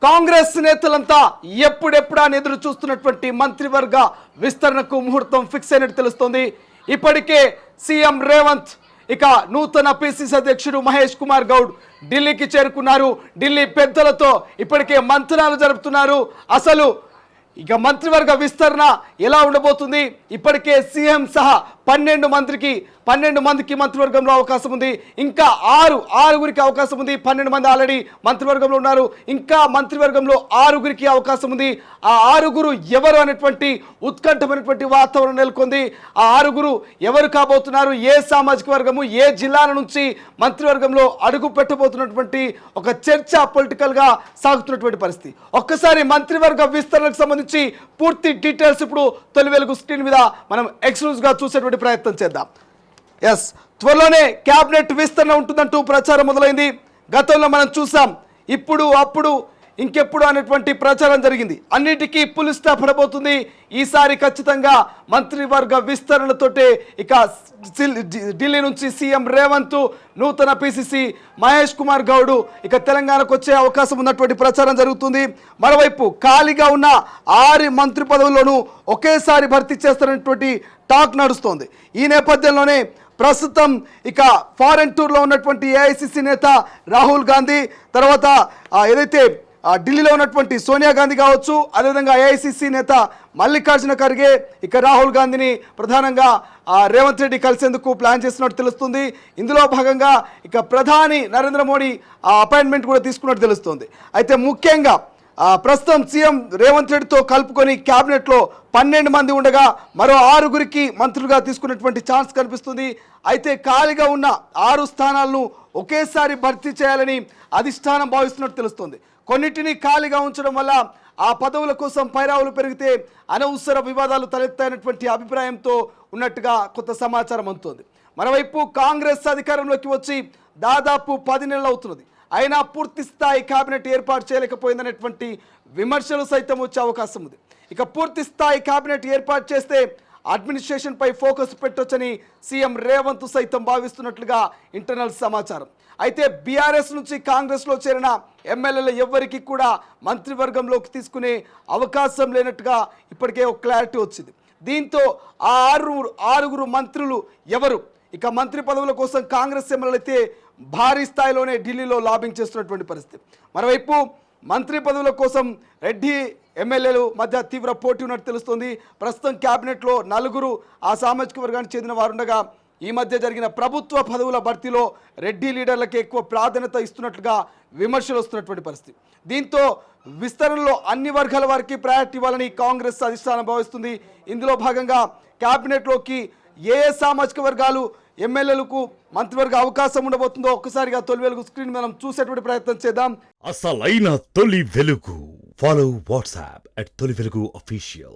కాంగ్రెస్ నేతలంతా ఎప్పుడెప్పుడా ఎదురు చూస్తున్నటువంటి మంత్రివర్గ విస్తరణకు ముహూర్తం ఫిక్స్ అయినట్టు తెలుస్తోంది. ఇప్పటికే సీఎం రేవంత్ ఇక నూతన పిసిసి అధ్యక్షుడు మహేష్ కుమార్ గౌడ్ ఢిల్లీకి చేరుకున్నారు. ఢిల్లీ పెద్దలతో ఇప్పటికే మంత్రాలు జరుపుతున్నారు. అసలు ఇక మంత్రివర్గ విస్తరణ ఎలా ఉండబోతుంది? ఇప్పటికే సీఎం సహా 12 మందికి మంత్రివర్గంలో అవకాశం ఉంది. ఇంకా ఆరుగురికి అవకాశం ఉంది. 12 మంది ఆల్రెడీ మంత్రివర్గంలో ఉన్నారు. ఇంకా మంత్రివర్గంలో 6గురికి అవకాశం ఉంది. ఆ 6గురు ఎవరు అనేటువంటి ఉత్కంఠమైనటువంటి వాతావరణం నెలకొంది. ఆ 6గురు ఎవరు కాబోతున్నారు? ఏ సామాజిక వర్గము, ఏ జిల్లాల నుంచి మంత్రివర్గంలో అడుగు పెట్టబోతున్నటువంటి ఒక చర్చ పొలిటికల్గా సాగుతున్నటువంటి పరిస్థితి. ఒక్కసారి మంత్రివర్గ విస్తరణకు సంబంధించి పూర్తి డీటెయిల్స్ ఇప్పుడు తొలి వెలుగు స్క్రీన్ మీద మనం ఎక్స్క్లూజివ్గా చూసేటువంటి ప్రయత్నం చేద్దాం. త్వరలోనే క్యాబినెట్ విస్తరణ ఉంటుందంటూ ప్రచారం మొదలైంది. గతంలో మనం చూసాం, ఇప్పుడు అప్పుడు ఇంకెప్పుడు అనేటువంటి ప్రచారం జరిగింది. అన్నిటికీ పులి స్టాప్ పడబోతుంది. ఈసారి ఖచ్చితంగా మంత్రివర్గ విస్తరణతోటే ఇక ఢిల్లీ నుంచి సీఎం రేవంత్, నూతన పిసిసి మహేష్ కుమార్ గౌడ్ ఇక తెలంగాణకు వచ్చే అవకాశం ఉన్నటువంటి ప్రచారం జరుగుతుంది. మరోవైపు ఖాళీగా ఉన్న 6 మంత్రి పదవుల్లోనూ ఒకేసారి భర్తీ చేస్తున్నటువంటి టాక్ నడుస్తోంది. ఈ నేపథ్యంలోనే ప్రస్తుతం ఇక ఫారెన్ టూర్లో ఉన్నటువంటి ఏఐసిసి నేత రాహుల్ గాంధీ, తర్వాత ఏదైతే ఢిల్లీలో ఉన్నటువంటి సోనియా గాంధీ కావచ్చు, అదేవిధంగా ఏఐసిసి నేత మల్లికార్జున ఖర్గే ఇక రాహుల్ గాంధీని ప్రధానంగా రేవంత్ రెడ్డి కలిసేందుకు ప్లాన్ చేస్తున్నట్టు తెలుస్తుంది. ఇందులో భాగంగా ఇక ప్రధాని నరేంద్ర మోడీ అపాయింట్మెంట్ కూడా తీసుకున్నట్టు తెలుస్తుంది. అయితే ముఖ్యంగా ప్రస్తుతం సీఎం రేవంత్ రెడ్డితో కలుపుకొని క్యాబినెట్లో 12 మంది ఉండగా మరో 6గురికి మంత్రులుగా తీసుకున్నటువంటి ఛాన్స్ కనిపిస్తుంది. అయితే ఖాళీగా ఉన్న 6 స్థానాలను ఒకేసారి భర్తీ చేయాలని అధిష్టానం భావిస్తున్నట్టు తెలుస్తుంది. కొన్నిటిని ఖాళీగా ఉంచడం వల్ల ఆ పదవుల కోసం పైరావులు పెరిగితే అనవసర వివాదాలు తలెత్తాయన్నటువంటి అభిప్రాయంతో ఉన్నట్టుగా కొంత సమాచారం అందుతోంది. మరోవైపు కాంగ్రెస్ అధికారంలోకి వచ్చి దాదాపు 10 నెలలు అవుతున్నది. అయినా పూర్తి స్థాయి కేబినెట్ ఏర్పాటు చేయలేకపోయిందనేటువంటి విమర్శలు సైతం వచ్చే అవకాశం ఉంది. ఇక పూర్తి స్థాయి కేబినెట్ ఏర్పాటు చేస్తే అడ్మినిస్ట్రేషన్ పై ఫోకస్ పెట్టొచ్చని సీఎం రేవంత్ సైతం భావిస్తున్నట్లుగా ఇంటర్నల్ సమాచారం. అయితే బీఆర్ఎస్ నుంచి కాంగ్రెస్లో చేరిన ఎమ్మెల్యేల ఎవ్వరికి కూడా మంత్రివర్గంలోకి తీసుకునే అవకాశం లేనట్టుగా ఇప్పటికే ఒక క్లారిటీ వచ్చింది. దీంతో ఆ 6గురు మంత్రులు ఎవరు? ఇక మంత్రి పదవుల కోసం కాంగ్రెస్ ఎమ్మెల్యేలు అయితే భారీ స్థాయిలోనే ఢిల్లీలో లాబింగ్ చేస్తున్నటువంటి పరిస్థితి. మరోవైపు మంత్రి పదవుల కోసం రెడ్డి ఎమ్మెల్యేలు మధ్య తీవ్ర పోటీ ఉన్నట్టు తెలుస్తుంది. ప్రస్తుతం క్యాబినెట్లో 4 ఆ సామాజిక వర్గానికి చెందిన వారు ఉండగా ఈ మధ్య జరిగిన ప్రభుత్వ పదవుల భర్తీలో రెడ్డి లీడర్లకి ఎక్కువ ప్రాధాన్యత ఇస్తున్నట్లుగా విమర్శలు వస్తున్నటువంటి పరిస్థితి. దీంతో విస్తరణలో అన్ని వర్గాల వారికి ప్రయారిటీ ఇవ్వాలని కాంగ్రెస్ అధిష్టానం భావిస్తుంది. ఇందులో భాగంగా క్యాబినెట్లోకి ఏ సామాజిక వర్గాలు ఎమ్మెల్యేలకు మంత్రివర్గ అవకాశం ఉండబోతుందో ఒక్కసారిగా తొలి వెలుగు స్క్రీన్ మనం చూసేటువంటి ప్రయత్నం చేద్దాం. అసలైన తొలి వెలుగు. ఫాలో వాట్సాప్ @తొలి వెలుగు అఫీషియల్.